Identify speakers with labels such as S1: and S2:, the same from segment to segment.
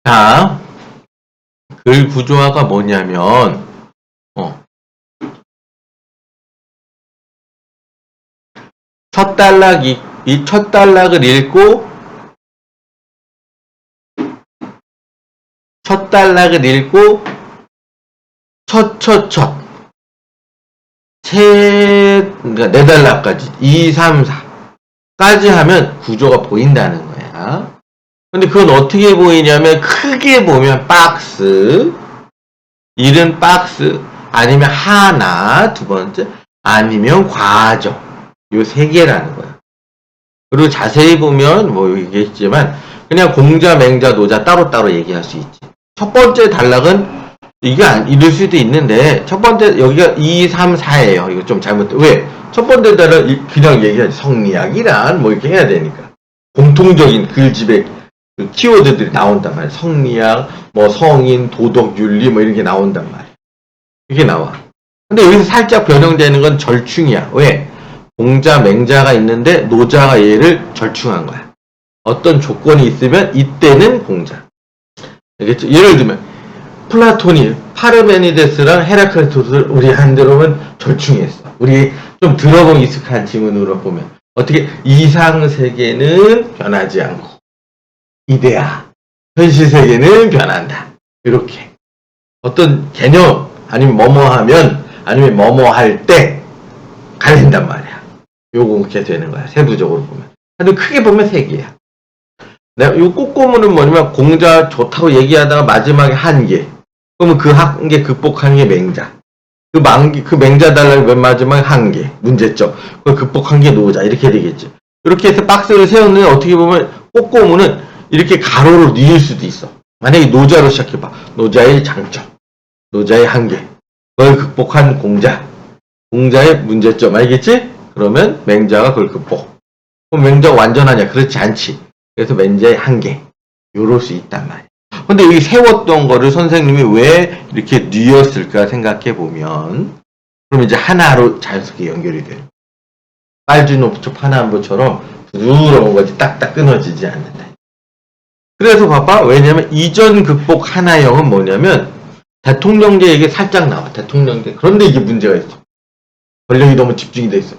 S1: 자, 글 구조화가 뭐냐면, 첫 단락, 이 첫 단락을 읽고, 첫 단락을 읽고, 그러니까 네 단락까지, 2, 3, 4까지 하면 구조가 보인다는 거야. 근데 그건 어떻게 보이냐면, 크게 보면 박스, 이른 박스, 아니면 하나, 두 번째, 아니면 과정. 요 세 개라는 거야. 그리고 자세히 보면, 뭐, 얘기했지만, 그냥 공자, 맹자, 노자 따로따로 얘기할 수 있지. 첫 번째 단락은, 이게 이럴 수도 있는데, 첫 번째, 여기가 2, 3, 4예요. 이거 좀 잘못돼. 왜? 첫 번째 단락 그냥 얘기하지. 성리학이란, 뭐, 이렇게 해야 되니까. 공통적인 글집의 그 키워드들이 나온단 말이야. 성리학, 뭐, 성인, 도덕, 윤리, 뭐, 이런 게 나온단 말이야. 이게 나와. 근데 여기서 살짝 변형되는 건 절충이야. 왜? 공자, 맹자가 있는데 노자가 얘를 절충한 거야. 어떤 조건이 있으면 이때는 공자. 알겠죠? 예를 들면 플라톤이 파르메니데스랑 헤라클리토스를 우리 한대로는 절충했어. 우리 좀 들어보기 익숙한 지문으로 보면 어떻게 이상세계는 변하지 않고 이데아, 현실세계는 변한다. 이렇게 어떤 개념 아니면 뭐뭐 하면 아니면 뭐뭐 할 때 갈린단 말이야. 요거 그렇게 되는 거야. 세부적으로 보면. 근데 크게 보면 세 개야. 내가 요 꼬꼬무는 뭐냐면 공자 좋다고 얘기하다가 마지막에 한계. 그러면 그 한계 극복하는 게 맹자. 그 맹자 달라고 맨 마지막에 한계. 문제점. 그걸 극복한 게 노자. 이렇게 되겠지. 이렇게 해서 박스를 세웠는데 어떻게 보면 꼬꼬무는 이렇게 가로로 뉘을 수도 있어. 만약에 노자로 시작해봐. 노자의 장점. 노자의 한계. 그걸 극복한 공자. 공자의 문제점. 알겠지? 그러면 맹자가 그걸 극복. 그럼 맹자가 완전하냐? 그렇지 않지. 그래서 맹자의 한계. 요럴 수 있단 말이야. 근데 여기 세웠던 거를 선생님이 왜 이렇게 뉘었을까 생각해 보면, 그럼 이제 하나로 자연스럽게 연결이 돼요. 빨주노초 파남보처럼 부드러운 거지 딱딱 끊어지지 않는다. 그래서 봐봐. 왜냐면 이전 극복 하나형은 뭐냐면 대통령제 얘기 살짝 나와. 대통령제. 그런데 이게 문제가 있어. 권력이 너무 집중이 돼 있어.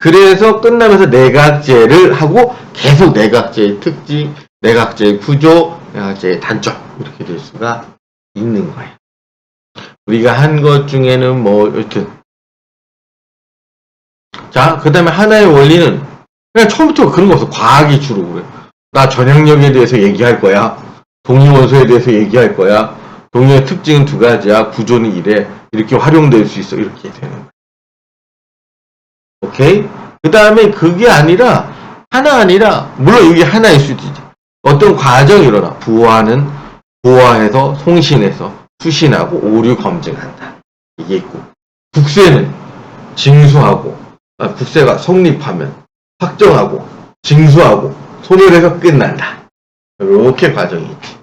S1: 그래서 끝나면서 내각제를 하고 계속 내각제의 특징, 내각제의 구조, 내각제의 단점 이렇게 될 수가 있는 거야. 우리가 한 것 중에는 뭐 여튼 자, 그 다음에 하나의 원리는 그냥 처음부터 그런 거 없어. 과학이 주로 그래. 나 전향력에 대해서 얘기할 거야. 동위원소에 대해서 얘기할 거야. 동위의 특징은 두 가지야. 구조는 이래. 이렇게 활용될 수 있어. 이렇게 되는 거야. 오케이? 그 다음에 그게 아니라, 하나 아니라, 물론 이게 하나일 수도 있지. 어떤 과정이 일어나. 부화해서, 송신해서, 수신하고, 오류 검증한다. 이게 있고. 국세는 징수하고, 국세가 성립하면, 확정하고, 징수하고, 소멸해서 끝난다. 이렇게 과정이 있지.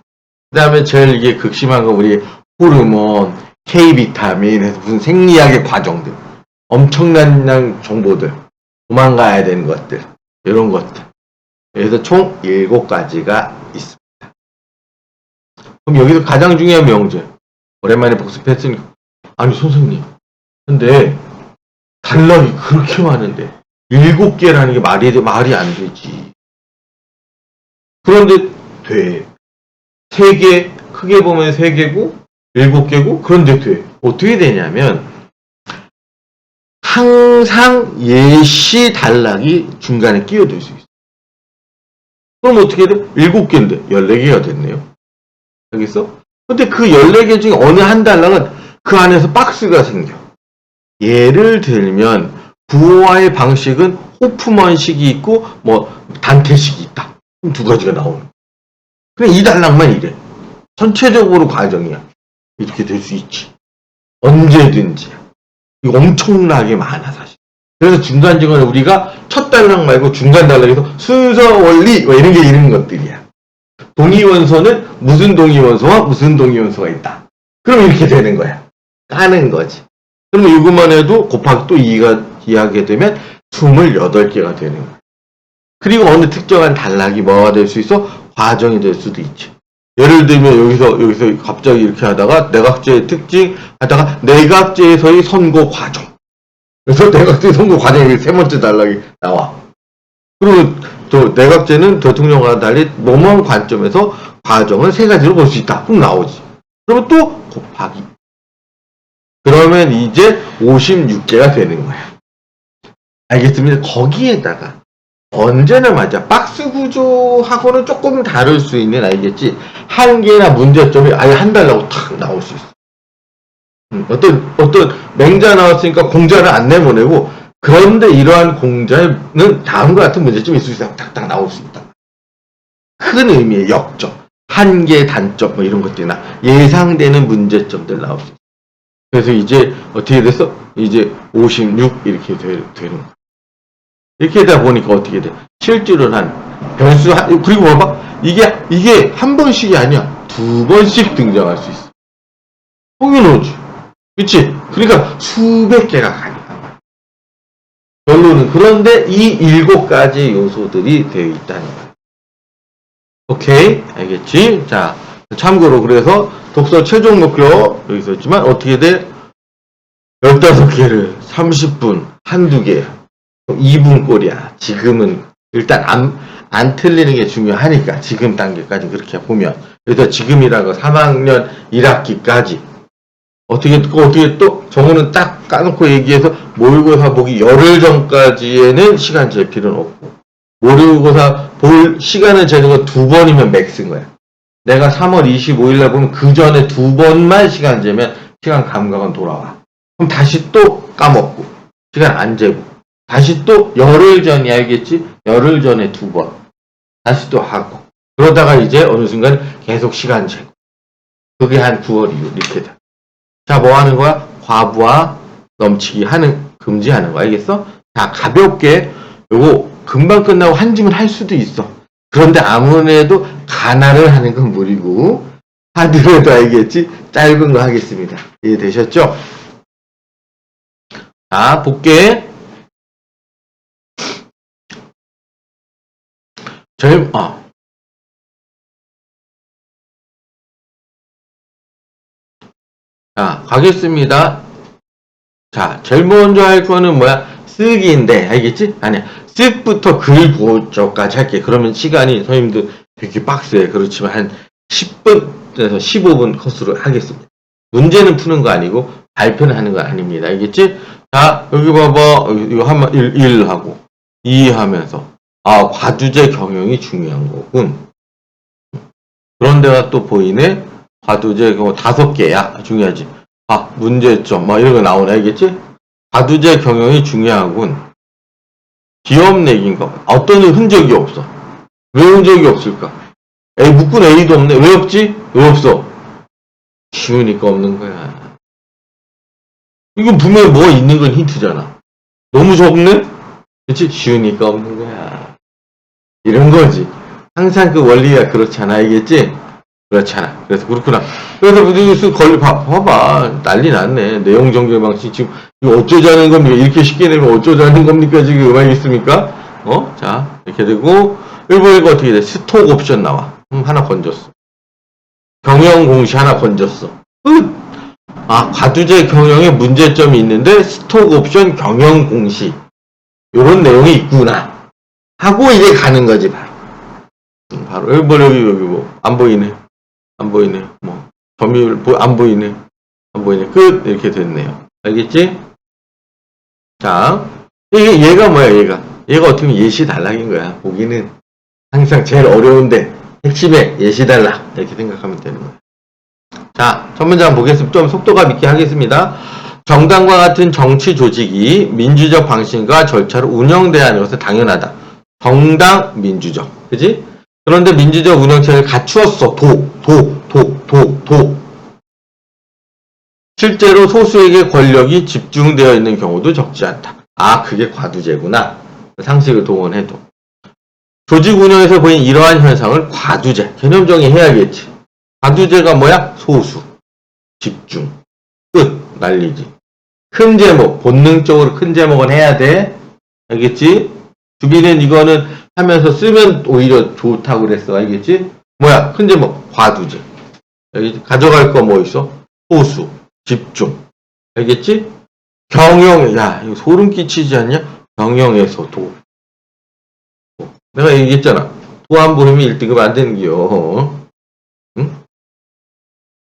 S1: 그 다음에 제일 이게 극심한 건 우리 호르몬, K비타민, 해서 무슨 생리학의 과정들. 엄청난 정보들, 도망가야 되는 것들, 이런 것들. 그래서 총 7가지가 있습니다. 그럼 여기서 가장 중요한 명제. 오랜만에 복습했으니까. 아니, 선생님. 근데, 단락이 그렇게 많은데, 7개라는 게 말이 안 되지. 그런데, 돼. 3개, 크게 보면 3개고, 7개고, 그런데 돼. 어떻게 되냐면, 항상 예시 단락이 중간에 끼어들 수 있어. 그럼 어떻게 돼? 7개인데 14개가 됐네요. 알겠어? 근데 그 14개 중에 어느 한 단락은 그 안에서 박스가 생겨. 예를 들면 부호화의 방식은 호프만식이 있고 뭐 단테식이 있다. 그럼 2가지가 나오는 거야. 그냥 이 단락만 이래. 전체적으로 과정이야. 이렇게 될 수 있지. 언제든지. 이거 엄청나게 많아, 사실. 그래서 중간중간에 우리가 첫 단락 말고 중간 단락에서 순서 원리, 뭐 이런 게 있는 것들이야. 동위원소는 무슨 동위원소와 무슨 동위원소가 있다. 그럼 이렇게 되는 거야. 까는 거지. 그러면 이것만 해도 곱하기 또 2가 하게 되면 28개가 되는 거야. 그리고 어느 특정한 단락이 뭐가 될 수 있어? 과정이 될 수도 있지. 예를 들면 여기서 갑자기 이렇게 하다가 내각제의 특징 하다가 내각제에서의 선고 과정. 그래서 내각제 선고 과정이 세 번째 단락이 나와. 그리고 또 내각제는 대통령과 달리 뭐뭐한 관점에서 과정을 세 가지로 볼 수 있다. 그럼 나오지. 그러면 또 곱하기. 그러면 이제 56개가 되는 거야. 알겠습니다. 거기에다가 언제나 맞아. 박스 구조하고는 조금 다를 수 있는, 알겠지? 한계나 문제점이 아예 한 달라고 탁 나올 수 있어. 어떤 맹자 나왔으니까 공자를 안 내보내고, 그런데 이러한 공자는 다음과 같은 문제점이 있을 수 있다. 탁탁 나올 수 있다. 큰 의미의 역점, 한계, 단점, 뭐 이런 것들이나 예상되는 문제점들 나올 수 있어. 그래서 이제 어떻게 됐어? 이제 56 이렇게 되는 거야. 이렇게 되다 보니까 어떻게 돼? 실제로는 한 변수 그리고 봐봐, 이게 한 번씩이 아니야. 두 번씩 등장할 수 있어. 당연하지. 그치? 그러니까 수백 개가 가능한. 결론은 그런데 이 7가지 요소들이 되어 있다는 거야. 오케이? 알겠지? 자, 참고로 그래서 독서 최종 목표 여기 있었지만 어떻게 돼? 15개를 30분 한두 개 2분 꼴이야. 지금은 일단 안 틀리는 게 중요하니까 지금 단계까지 그렇게 보면. 그래서 지금이라고 3학년 1학기까지 어떻게 또 정우는 딱 까놓고 얘기해서 모의고사 보기 열흘 전까지에는 시간 잴 필요는 없고, 모의고사 볼 시간을 재는 건 2번이면 맥스인 거야. 내가 3월 25일 날 보면 그 전에 2번만 시간 재면 시간 감각은 돌아와. 그럼 다시 또 까먹고 시간 안 재고 다시 또 열흘 전이 알겠지? 열흘 전에 2번 다시 또 하고, 그러다가 이제 어느 순간 계속 시간 재고, 그게 한 9월 이후 이렇게 돼. 자, 뭐 하는 거야? 과부하 넘치기 금지하는 거, 알겠어? 자, 가볍게 요거 금방 끝나고 한 지문 할 수도 있어. 그런데 아무래도 가나를 하는 건 무리고 하더라도 알겠지? 짧은 거 하겠습니다. 이해되셨죠? 자, 볼게. 자, 가겠습니다. 자, 제일 먼저 할 거는 뭐야? 쓰기인데, 알겠지? 아니야. 쓱부터 글 보조까지 할게. 그러면 시간이 선생님도 되게 빡세. 그렇지만 한 10분에서 15분 코스로 하겠습니다. 문제는 푸는 거 아니고 발표는 하는 거 아닙니다. 알겠지? 자, 여기 봐봐. 이거 하면 1 하고 2 하면서 과두제 경영이 중요한 거군. 그런 데가 또 보이네. 과두제 5개야. 중요하지. 문제점 막 이런 거 나오네. 알겠지? 과두제 경영이 중요하군. 기업 내기인가? 어떤 흔적이 없어. 왜 흔적이 없을까? 묶은 A도 없네. 왜 없지? 왜 없어? 쉬우니까 없는 거야. 이건 분명히 뭐가 있는 건 힌트잖아. 너무 적네? 그치? 쉬우니까 없는 거야. 이런 거지. 항상 그 원리가 그렇잖아. 알겠지? 그렇잖아. 그래서 그렇구나. 그래서 무슨 봐봐. 난리 났네. 내용 정결 방식 지금 이거 어쩌자는 겁니까? 이렇게 쉽게 내면 어쩌자는 겁니까? 지금 음악이 있습니까? 자, 이렇게 되고, 일본이가 어떻게 돼? 스톡 옵션 나와. 하나 건졌어. 경영 공시 하나 건졌어. 과두제 경영에 문제점이 있는데 스톡 옵션 경영 공시 요런 내용이 있구나 하고 이제 가는 거지. 바로 여기 뭐 안 보이네. 뭐 점유율 안 보이네. 끝. 이렇게 됐네요. 알겠지? 자, 얘가 뭐야? 얘가 어떻게 보면 예시 단락인 거야. 보기는 항상 제일 어려운데 핵심에 예시 단락 이렇게 생각하면 되는 거야. 자, 첫 문장 보겠습니다. 좀 속도감 있게 하겠습니다. 정당과 같은 정치 조직이 민주적 방식과 절차로 운영돼야 하는 것은 당연하다. 정당 민주적, 그지? 그런데 민주적 운영체를 갖추었어. 실제로 소수에게 권력이 집중되어 있는 경우도 적지 않다. 그게 과두제구나. 상식을 동원해도. 조직 운영에서 보인 이러한 현상을 과두제, 개념 정의해야겠지. 과두제가 뭐야? 소수, 집중, 끝, 날리기. 큰 제목, 본능적으로 큰 제목은 해야 돼. 알겠지? 주비는 이거는 하면서 쓰면 오히려 좋다고 그랬어. 알겠지? 뭐야? 현재 뭐 과두제. 여기 가져갈 거 뭐 있어? 호수, 집중. 알겠지? 경영, 야, 이거 소름 끼치지 않냐? 경영에서 도. 내가 얘기했잖아. 도 안 보이면 1등급 안 되는 기요. 응?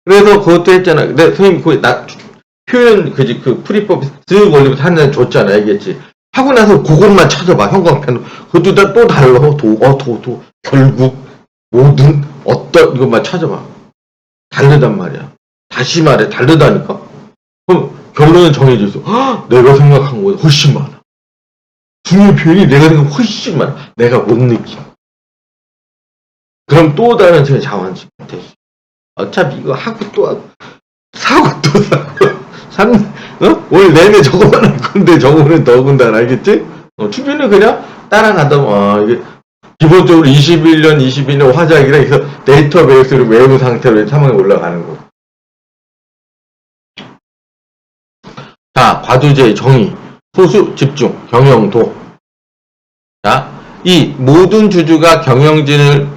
S1: 그래서 그것도 했잖아. 근데 선생님, 표현, 그 풀이법 쓱 올리면서 하나 줬잖아. 알겠지? 하고 나서 그것만 찾아봐. 형광펜. 그것도 또 달라. 도. 결국, 모든, 어떤, 이것만 찾아봐. 다르단 말이야. 다시 말해. 다르다니까? 그럼 결론은 정해져 있어. 헉, 내가 생각한 거보다 훨씬 많아. 중요 표현이 내가 생각한 훨씬 많아. 내가 못 느끼. 그럼 또 다른 책의 자원식 될 수. 어차피 이거 하고 또 하고, 사고 또 사고, 오늘 내내 저거만 할 건데 저거는 더군다나 알겠지? 추비는 그냥 따라가다 이게 기본적으로 21년 화작이라 해서 데이터베이스를 외운 상태로 3학에 올라가는 거고. 자, 과두제의 정의, 소수, 집중, 경영도. 자, 이 모든 주주가 경영진을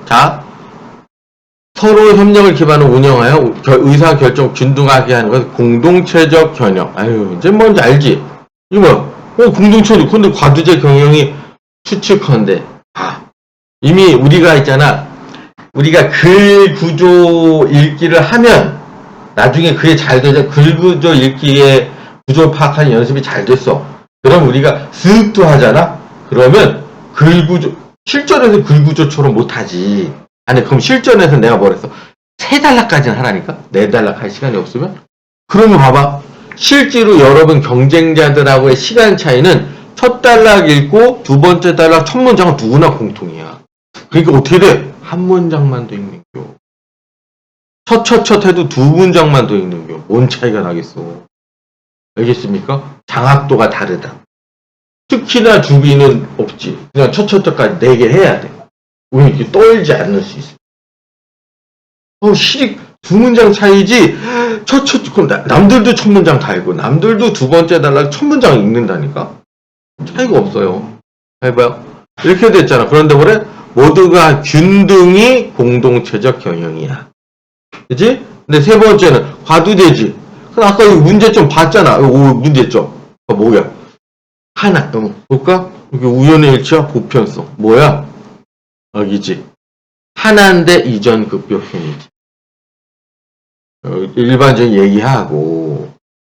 S1: 서로 협력을 기반으로 운영하여 의사결정 균등하게 하는 것 공동체적 경영. 아유, 이제 뭔지 알지? 이거 뭐야? 공동체적, 근데 과두제 경영이 추측컨대. 이미 우리가 있잖아. 우리가 글 구조 읽기를 하면 나중에 그게 잘 되죠. 글 구조 읽기에 구조 파악하는 연습이 잘 됐어. 그럼 우리가 쓱도 하잖아? 그러면 글 구조, 실전에서 글 구조처럼 못하지. 아니, 그럼 실전에서 내가 뭐랬어? 3단락까지는 하라니까? 4단락 할 시간이 없으면? 그러면 봐봐. 실제로 여러분 경쟁자들하고의 시간 차이는 첫 단락 읽고 두 번째 단락 첫 문장은 누구나 공통이야. 그러니까 어떻게 돼? 한 문장만 더 읽는겨. 첫 해도 2문장만 더 읽는겨. 뭔 차이가 나겠어. 알겠습니까? 장악도가 다르다. 특히나 주비는 없지. 그냥 첫까지 4개 해야 돼. 우리 이렇게 떨지 않을 수 있어. 실익 2문장 차이지. 남들도 첫 문장 다 읽고, 남들도 두 번째 단락 첫 문장 읽는다니까? 차이가 없어요. 해봐요. 이렇게 됐잖아. 그런데 그래? 모두가 균등히 공동체적 경영이야. 그치? 근데 세 번째는 과두제지. 그럼 아까 이 문제점 봤잖아. 문제점. 뭐야? 하나. 볼까? 여기 우연의 일치와 보편성. 뭐야? 여기지. 하나인데 이전 급표현이지. 일반적인 얘기하고.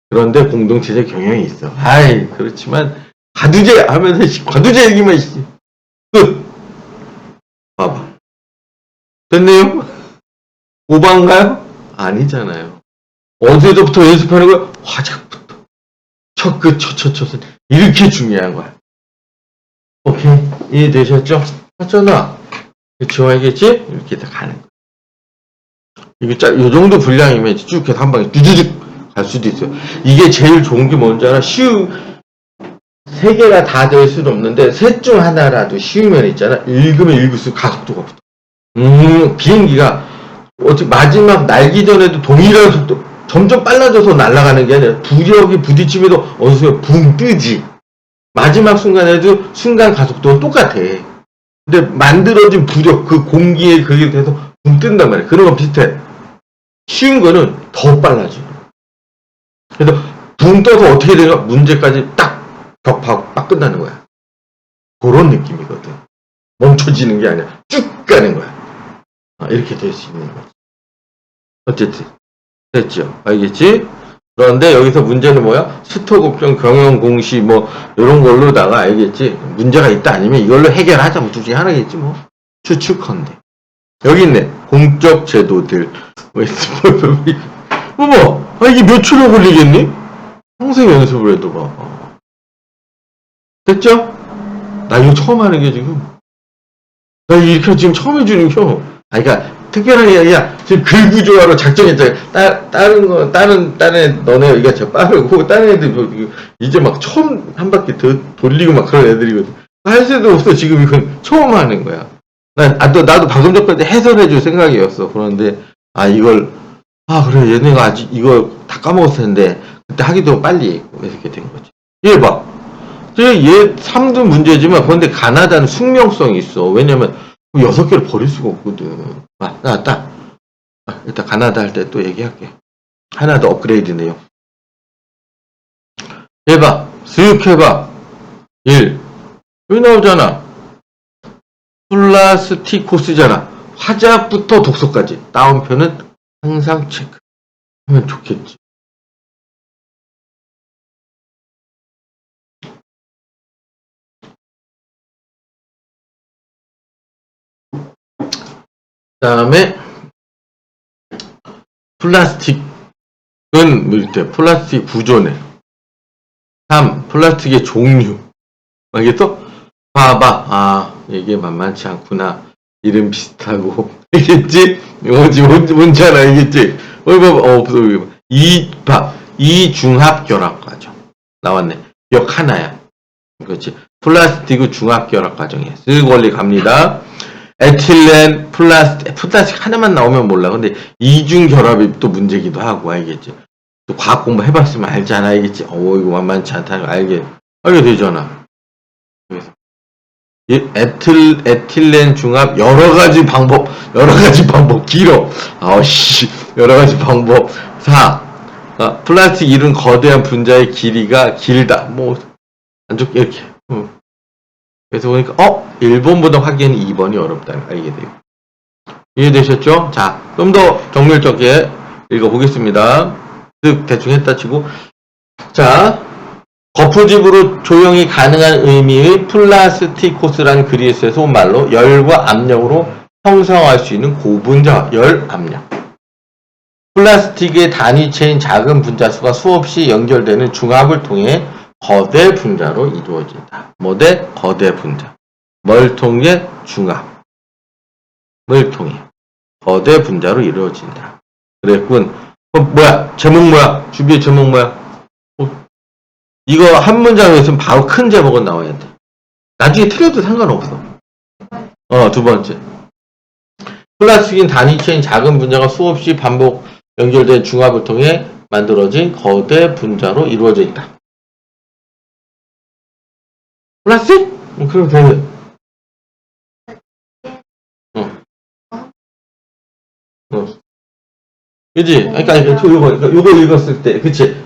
S1: 그런데 공동체적 경영이 있어. 아이, 그렇지만, 과두제 하면서, 과두제 얘기만, 끝! 봐봐. 됐네요? 오반가요? 아니잖아요. 어디서부터 연습하는 거야? 화작부터. 첫 끝, 첫. 이렇게 중요한 거야. 오케이. 이해되셨죠? 맞잖아. 그쵸, 알겠지? 이렇게 다 가는 거야. 이게 요 정도 분량이면 쭉 해서 한 방에 뚜두둑 갈 수도 있어요. 이게 제일 좋은 게 뭔지 알아? 3개가 다 될 수는 없는데, 셋 중 하나라도 쉬우면 있잖아. 읽으면 읽을수록 가속도가 붙어. 비행기가, 마지막 날기 전에도 동일한 속도, 점점 빨라져서 날아가는 게 아니라, 부력이 부딪히면서 어느 순간 붕 뜨지. 마지막 순간에도 순간 가속도는 똑같아. 근데 만들어진 부력, 그 공기에 그게 돼서 붕 뜬단 말이야. 그런 건 비슷해. 쉬운 거는 더 빨라져. 그래서 붕 떠서 어떻게 되냐? 문제까지 딱 격파하고 딱 끝나는 거야. 그런 느낌이거든. 멈춰지는 게 아니야. 쭉 가는 거야. 이렇게 될 수 있는 거지. 어쨌든 됐죠? 알겠지? 그런데 여기서 문제는 뭐야? 스톡옵션 경영 공시 뭐 이런 걸로다가 알겠지? 문제가 있다 아니면 이걸로 해결하자 뭐 둘 중에 하나겠지 뭐. 추측컨대. 여기 있네. 공적 제도들. 어머, 이게 몇 초로 걸리겠니? 평생 연습을 해도 봐. 됐죠? 나 이거 처음 하는 게 지금. 나 이렇게 지금 처음 해주는 겨. 그러니까 특별한 게 아니라 지금 글 구조화로 작정했잖아. 다른 너네 이게 저 빠르고 다른 애들 이제 막 처음 한 바퀴 더 돌리고 막 그런 애들이거든. 할 수도 없어. 지금 이건 처음 하는 거야. 나도 방금 전까지 해설해줄 생각이었어. 그런데 그래 얘네가 아직 이거 다 까먹었을 텐데 그때 하기도 빨리 했고 이렇게 된 거지. 얘 봐. 얘 3도 문제지만 그런데 가나다는 숙명성이 있어. 왜냐면 6개를 버릴 수가 없거든. 나왔다. 일단 가나다 할 때 또 얘기할게. 하나 더 업그레이드 내용. 해봐. 쓱 해봐. 1. 여기 나오잖아. 플라스티코스잖아. 화자부터 독서까지. 다운표는 항상 체크하면 좋겠지. 그 다음에 플라스틱은 밑에 플라스틱 구조네. 3. 플라스틱의 종류. 알겠어? 봐봐. 이게 만만치 않구나. 이름 비슷하고. 알겠지? 뭔지 알아, 알겠지? 없어. 2중합 결합 과정. 나왔네. 역 하나야. 그렇지. 플라스틱의 중합 결합 과정이야. 쓱 원리 갑니다. 에틸렌, 플라스틱 하나만 나오면 몰라. 근데 이중 결합이 또 문제기도 하고, 알겠지? 또 과학 공부 해봤으면 알잖아, 알겠지? 이거 만만치 않다는 거 알게 되잖아. 그래서 에틸렌 중합 여러 가지 방법 길어. 여러 가지 방법. 4. 플라스틱 이룬 거대한 분자의 길이가 길다. 안 좋게 이렇게. 그래서 보니까 1번보다 확연히 2번이 어렵다는 걸 알게 돼요. 이해되셨죠? 자, 좀 더 정밀적에 읽어보겠습니다. 대충 했다 치고. 자, 거푸집으로 조용히 가능한 의미의 플라스티코스라는 그리스의 말로 열과 압력으로 형성할 수 있는 고분자 열 압력. 플라스틱의 단위체인 작은 분자수가 수없이 연결되는 중합을 통해 거대 분자로 이루어진다. 뭐대? 거대 분자. 뭘 통해? 중합을 통해 거대 분자로 이루어진다. 그랬군. 제목 뭐야? 주비의 제목 뭐야? 이거 한 문장에 있으면 바로 큰 제목은 나와야 돼. 나중에 틀려도 상관없어. 두 번째. 플라스틱인 단위체인 작은 분자가 수없이 반복 연결된 중합을 통해 만들어진 거대 분자로 이루어져 있다. 플라스틱? 그럼 돼. 그지? 그러니까 요거 읽었을 때, 그치?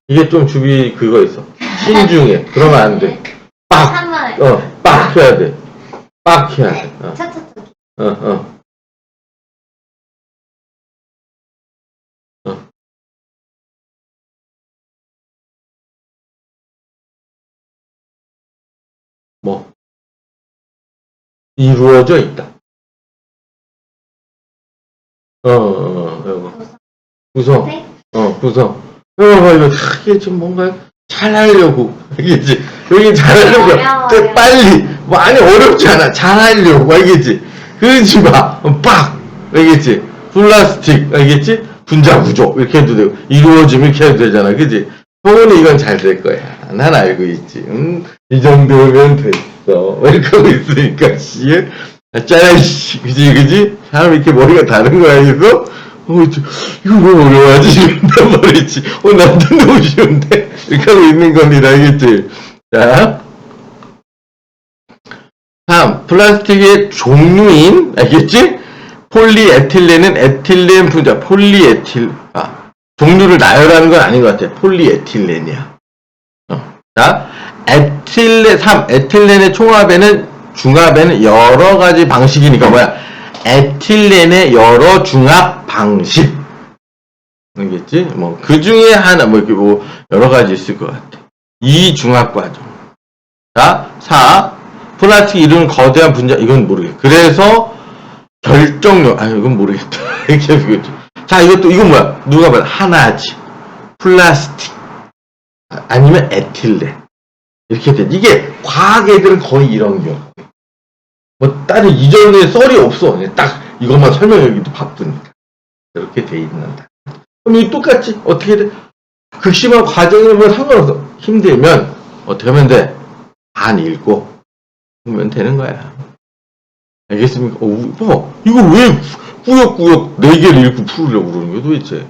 S1: 이게 좀 주비 그거 있어. 신중해. 그러면 안 돼. 빡 해야 돼. 빡 해야 돼. 이루어져 있다. 구성. 구성. 이게 좀 뭔가 잘하려고. 알겠지? 여기 잘하려고. 빨리. 아니, 어렵지 않아. 잘하려고. 알겠지? 그러지 마. 빡! 알겠지? 플라스틱. 알겠지? 분자 구조. 이렇게 해도 되고. 이루어지면 이렇게 해도 되잖아. 그지? 소문이 이건 잘 될 거야. 난 알고 있지. 이 정도면 됐어. 이렇게 하고 있으니까, 씨. 짜라, 씨. 그지? 사람 이렇게 머리가 다른 거야, 알겠어? 이거 왜 어려워하지? 이런단 말이지. 나한테 너무 쉬운데? 이렇게 하고 있는 겁니다. 알겠지? 자. 3. 플라스틱의 종류인, 알겠지? 폴리에틸렌은 에틸렌 분자, 종류를 나열하는 건 아닌 것 같아. 폴리에틸렌이야. 자. 3. 에틸렌의 중합에는 여러 가지 방식이니까 뭐야? 에틸렌의 여러 중합 방식. 알겠지? 그 중에 하나, 여러 가지 있을 것 같아. 이 중합 과정. 자, 4. 플라스틱 이루는 거대한 분자, 이건 모르겠어. 그래서, 결정력, 이건 모르겠다. 이렇게, 자, 이건 뭐야? 누가 봐도 하나지. 플라스틱. 아니면 에틸렌. 이렇게 돼. 이게, 과학 애들은 거의 이런 경우. 다른 이전에 썰이 없어. 딱 이것만 설명하기도 바쁘니까. 이렇게 돼 있는다. 그럼 이 똑같지? 어떻게 돼? 극심한 과정이면 상관없어. 힘들면 어떻게 하면 돼? 반 읽고 하면 되는 거야. 알겠습니까? 이거 왜 꾸역꾸역 4개를 읽고 풀으려고 그러는 거야 도대체?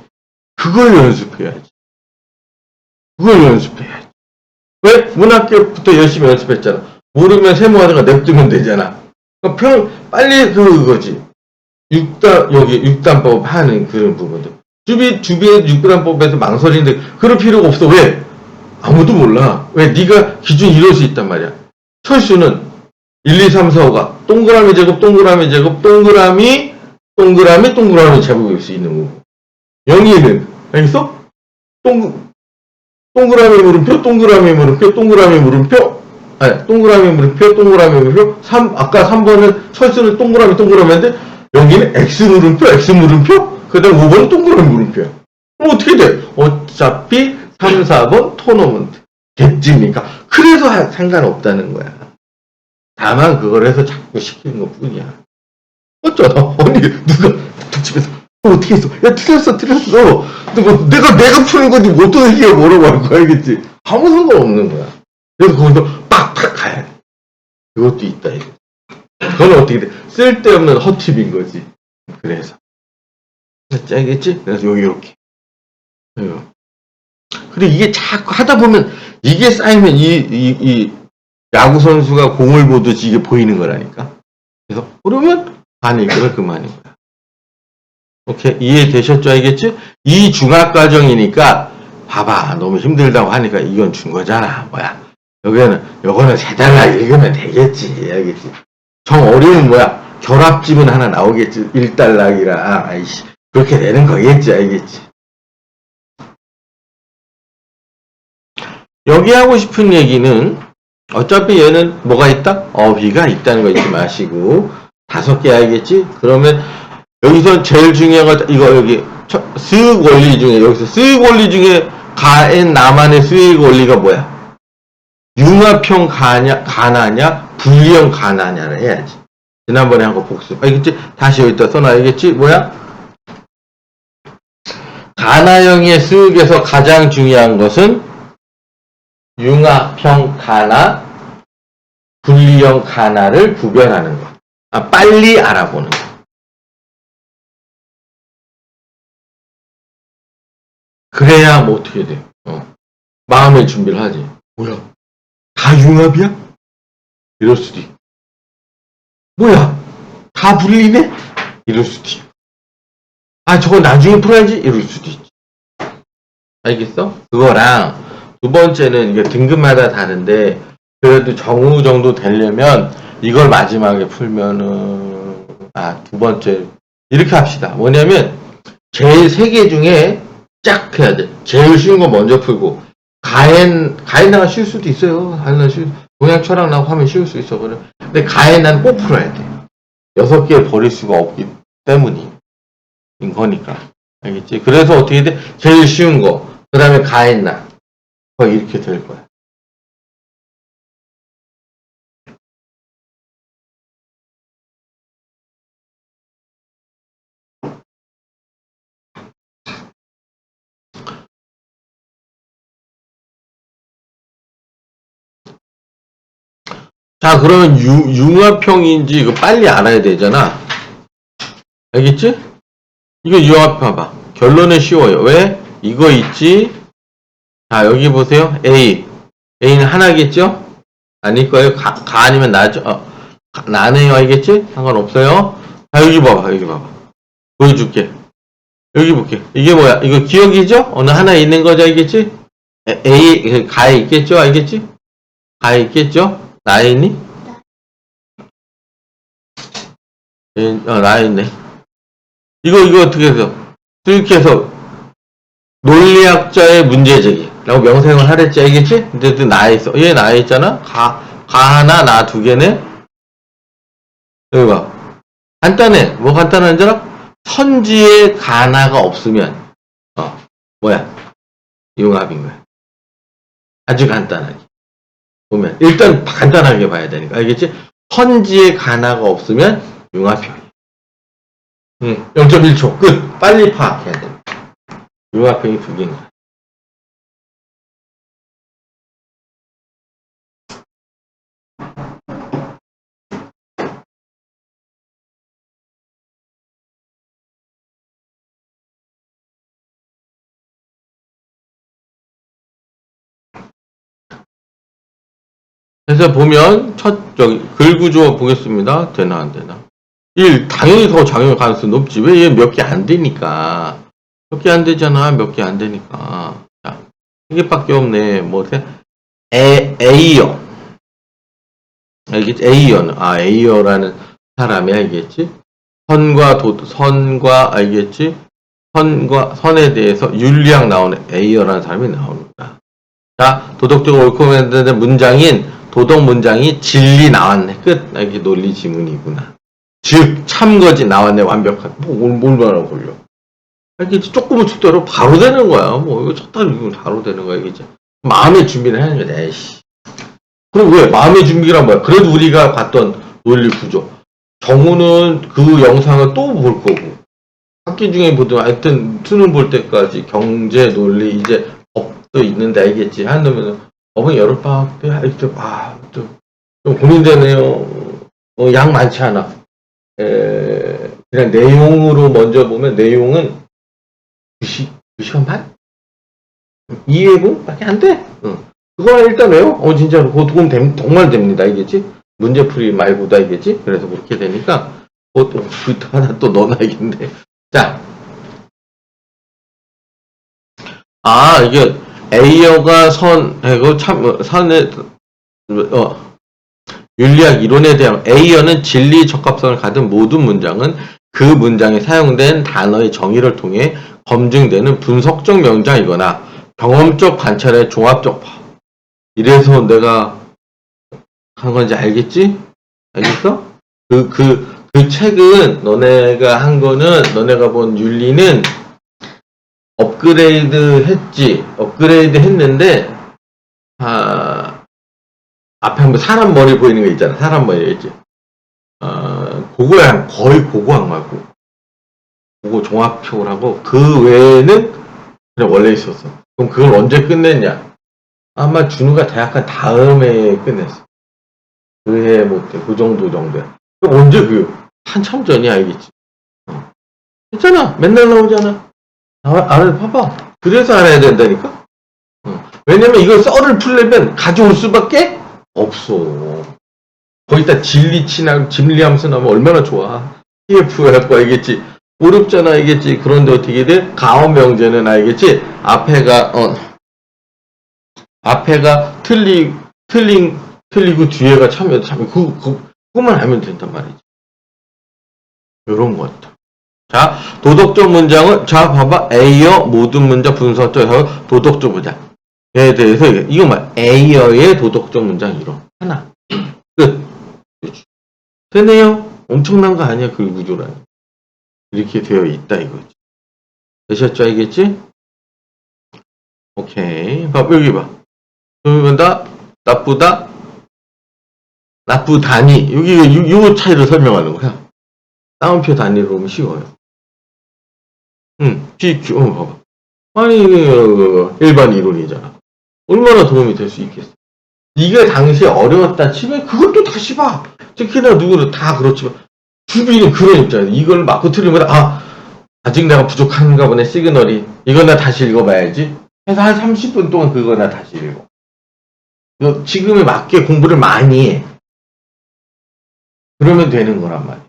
S1: 그걸 연습해야지. 왜? 문학교부터 열심히 연습했잖아. 모르면 세모하다가 냅두면 되잖아. 그러니까 빨리 그거지. 여기 6단법 하는 그런 부분들. 주비의 6단법에서 망설이는데 그럴 필요가 없어. 왜? 아무도 몰라. 왜? 네가 기준 이럴 수 있단 말이야. 철수는 1, 2, 3, 4, 5가 동그라미 제곱, 동그라미 제곱, 동그라미, 동그라미, 동그라미 제곱일 수 있는 거고. 0이는, 알겠어? 동그라미 물음표, 동그라미 물음표, 동그라미 물음표, 아니, 동그라미 물음표, 동그라미 물음표, 아까 3번은 철수는 동그라미, 동그라미인데, 여기는 X 물음표, X 물음표, 그 다음 5번은 동그라미 물음표야. 그럼 어떻게 돼? 어차피 3, 4번 토너먼트. 겠지니까. 그래서 상관없다는 거야. 다만 그걸 해서 자꾸 시키는 것 뿐이야. 어쩌다? 아니, 누가, 집에서, 어떻게 했어? 야, 틀렸어. 근데 뭐, 내가 푸는 거지, 못 푸는 얘기가 뭐라고 할 거야, 알겠지? 아무 상관없는 거야. 그래서 거기서 빡빡 가야 돼. 그것도 있다, 이거. 그건 어떻게 돼? 쓸데없는 헛팁인 거지. 그래서. 알겠지? 그래서 여기 이렇게. 근데 이게 자꾸 하다 보면, 이게 쌓이면 이 야구 선수가 공을 보듯이 이게 보이는 거라니까. 그래서, 그러면, 아니, 그럴 그만인 거야. 오케이. 이해되셨죠? 알겠지? 이 중학과정이니까, 봐봐. 너무 힘들다고 하니까 이건 준 거잖아. 뭐야. 요거는 3달락 읽으면 되겠지. 알겠지? 정 어려운 뭐야. 결합집은 하나 나오겠지. 1달락이라. 아이씨. 그렇게 되는 거겠지. 알겠지? 여기 하고 싶은 얘기는, 어차피 얘는 뭐가 있다? 어휘가 있다는 거 잊지 마시고, 5개 알겠지? 그러면, 여기서 제일 중요한 거, 이거 여기, 수익 원리 중에, 여기서 수익 원리 중에 가엔 나만의 수익 원리가 뭐야? 융합형 가나냐, 분리형 가나냐를 해야지. 지난번에 한 거 복습. 알겠지? 다시 여기다 써놔야겠지? 뭐야? 가나형의 수익에서 가장 중요한 것은 융합형 가나, 분리형 가나를 구별하는 거. 빨리 알아보는 거. 그래야 뭐 어떻게 돼? 마음의 준비를 하지. 뭐야? 다 융합이야? 이럴 수도 있고. 뭐야? 다 분리네? 이럴 수도 있고. 저거 나중에 풀어야지? 이럴 수도 있지. 알겠어? 그거랑 두 번째는 이게 등급마다 다른데 그래도 정우 정도 되려면 이걸 마지막에 풀면은 두 번째 이렇게 합시다. 뭐냐면 제일 3개 중에 쫙 해야 돼. 제일 쉬운 거 먼저 풀고 가엔나가 쉬울 수도 있어요. 가엔나 동양 철학 나고 하면 쉬울 수 있어. 근데 가엔나는 꼭 풀어야 돼. 6개 버릴 수가 없기 때문인 거니까. 알겠지? 그래서 어떻게 돼? 제일 쉬운 거. 그 다음에 가엔나. 이렇게 될 거야. 자, 그러면 융합형인지 이거 빨리 알아야 되잖아. 알겠지? 이거 융합 봐봐. 결론은 쉬워요. 왜? 이거 있지? 자, 여기 보세요. A. A는 하나겠죠? 아닐 거예요. 가 아니면 나죠? 나네요. 알겠지? 상관없어요. 자, 여기 봐봐. 여기 봐봐. 보여줄게. 여기 볼게. 이게 뭐야? 이거 기억이죠? 어느 하나 있는 거죠? 알겠지? A, 가에 있겠죠? 알겠지? 가에 있겠죠? 나에 있니? 나에 있네. 이거 어떻게 해서? 수익해서 논리학자의 문제제기라고 명생을 하랬지, 알겠지? 근데 또 나에 있어. 얘 나에 있잖아? 가 하나, 나 2개네? 여기 봐. 간단해. 뭐 간단한 줄 알아? 선지에 가나가 없으면, 뭐야? 융합인 거야. 아주 간단하게. 보면. 일단 간단하게 봐야 되니까. 알겠지? 선지에 가나가 없으면 융합형. 0.1초. 끝. 빨리 파악해야 돼. 융합형이 2개인 거야. 그래서 보면 글구조 보겠습니다. 되나 안 되나? 1 당연히 더 작용할 가능성이 높지. 왜 얘 몇 개 안 되니까. 몇 개 안 되잖아. 몇 개 안 되니까. 자, 한 개밖에 없네. 뭐 A여. 알겠지? A여는 A여라는 사람이 알겠지? 선과 알겠지? 선에 대해서 윤리학 나오는 A여라는 사람이 나옵니다. 자, 도덕적으로 옳고 그름된 문장인 도덕 문장이 진리 나왔네. 끝. 이게 논리 지문이구나. 즉 참거지 나왔네. 완벽한. 얼마나 걸려? 알겠지? 조금은 숙대로 바로 되는 거야. 뭐 이거 쳤다 이거 바로 되는 거야. 알겠지? 마음의 준비를 해야 돼. 에이씨. 그럼 왜 마음의 준비란 뭐야? 그래도 우리가 봤던 논리 구조. 정우는 그 영상을 또 볼 거고. 학기 중에 보든 하여튼 수능 볼 때까지 경제 논리 이제 법도 있는데 알겠지? 한다면 법은 여름방학 때 하여튼 좀 고민되네요. 양 많지 않아. 그냥 내용으로 먼저 보면 내용은 2시간 반? 2회분밖에 안 돼. 그거 일단 외워. 진짜로 그거 도움 정말 됩니다. 알겠지? 문제풀이 말고도 알겠지? 그래서 그렇게 되니까 그것도 하나 또 넣어놔야겠네. 자, 이게 A여가 선의 윤리학 이론에 대한 A여는 진리 적합성을 가진 모든 문장은 그 문장에 사용된 단어의 정의를 통해 검증되는 분석적 명장이거나 경험적 관찰의 종합적 이래서 내가 한 건지 알겠지? 알겠어? 그 책은 너네가 한 거는 너네가 본 윤리는 업그레이드 했는데 앞에 한번 사람 머리 보이는 거 있잖아. 사람 머리 있지. 그거야 거의 그거 안 말고 그거 종합표라고 그 외에는 그냥 원래 있었어. 그럼 그걸 언제 끝냈냐? 아마 준우가 대학간 다음에 끝냈어. 그해 못해. 그 정도야. 그럼 언제 한참 전이야, 알겠지? 있잖아. 맨날 나오잖아. 알아, 봐봐. 그래서 알아야 된다니까? 왜냐면 이걸 썰을 풀려면 가져올 수밖에 없어. 거기다 진리함수 나오면 얼마나 좋아. TF 해갖고 알겠지? 어렵잖아, 알겠지? 그런데 어떻게 돼? 가온 명제는 알겠지? 앞에가 틀리고 뒤에가 참여. 그것만 알면 된단 말이지. 요런 것들. 자, 도덕적 문장은, 자, 봐봐. A여 모든 문장 분석적에서 도덕적 문장에 대해서, 이거만. A여의 도덕적 문장 이론. 하나. 끝. 그렇지. 되네요? 엄청난 거 아니야, 그 구조라니. 이렇게 되어 있다, 이거지. 되셨죠, 알겠지? 오케이. 봐, 여기 봐. 그러면 나쁘다니. 여기, 요 차이를 설명하는 거야. 따옴표 단위로 오면 쉬워요. PQ, 봐봐. 아니, 일반 이론이잖아. 얼마나 도움이 될 수 있겠어. 이게 당시에 어려웠다 치면 그것도 다시 봐. 특히나 누구는 다 그렇지만 주비는 그런 입장이야. 이걸 맞고 틀리면 아직 내가 부족한가 보네. 시그널이. 이거 나 다시 읽어봐야지. 해서 한 30분 동안 그거 나 다시 읽어. 지금에 맞게 공부를 많이 해. 그러면 되는 거란 말이야.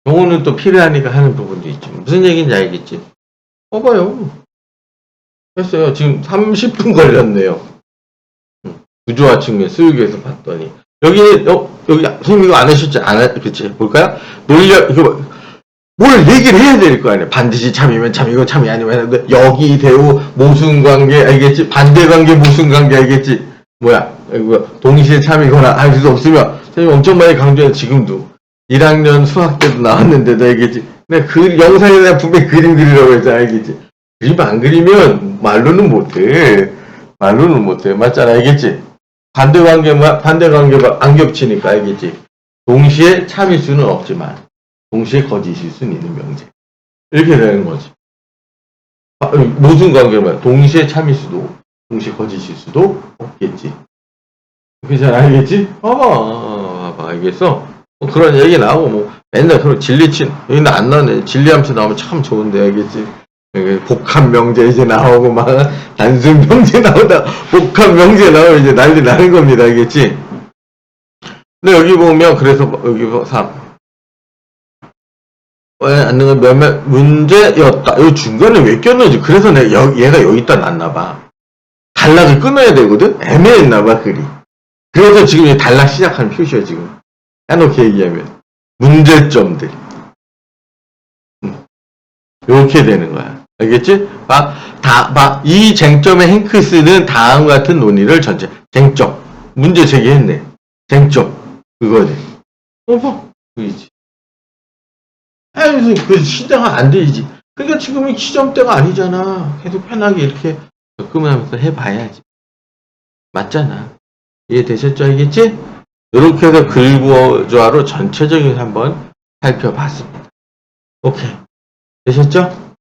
S1: 영어는 또 필요하니까 하는 부분도 있지. 무슨 얘기인지 알겠지? 봐봐요. 했어요. 지금 30분 걸렸네요. 구조화 측면 수육에서 봤더니. 여기 선생님 이거 안 하셨지? 그치? 볼까요? 뭘 얘기를 해야 될 거 아니야. 반드시 참이면 참이고 참이 아니면 여기 대우 모순관계 알겠지? 반대관계 모순관계 알겠지? 동시에 참이거나 할 수 없으면 선생님 엄청 많이 강조해. 지금도 1학년 수학 때도 나왔는데도 알겠지? 근데 그 영상에 내가 분명히 그림 그리라고 했잖아. 알겠지? 그림 안 그리면 말로는 못해. 맞잖아. 알겠지? 반대관계가 안 겹치니까 알겠지? 동시에 참일 수는 없지만 동시에 거짓일 수는 있는 명제. 이렇게 되는 거지. 모든 관계가 동시에 참일 수도 동시에 거짓일 수도 없겠지. 그렇게 잘 알겠지? 봐봐 알겠어? 그런 얘기 나오고 맨날 그런 여기는 안 나오네. 진리함수 나오면 참 좋은데 알겠지? 복합 명제 이제 나오고 단순 명제 나오다 복합 명제 나오면 이제 난리 나는 겁니다. 알겠지? 근데 여기 보면, 그래서 여기 3. 안능은 몇몇 문제였다. 여기 중간에 왜 꼈는지. 그래서 내가 얘가 여기다 놨나봐. 단락을 끊어야 되거든? 애매했나봐, 글이. 그래서 지금 이 단락 시작하는 표시야, 지금. 해놓게 얘기하면. 문제점들. 이렇게 되는 거야. 알겠지? 이 쟁점의 행크스는 다음 같은 논의를 전체. 쟁점. 문제 제기했네. 쟁점. 그거네. 그이지. 무슨, 시작은 안 되지. 그러니까 지금은 시점대가 아니잖아. 계속 편하게 이렇게 접근하면서 해봐야지. 맞잖아. 이해되셨죠? 알겠지? 이렇게 해서 글구조화로 전체적인 한번 살펴봤습니다. 오케이. 되셨죠?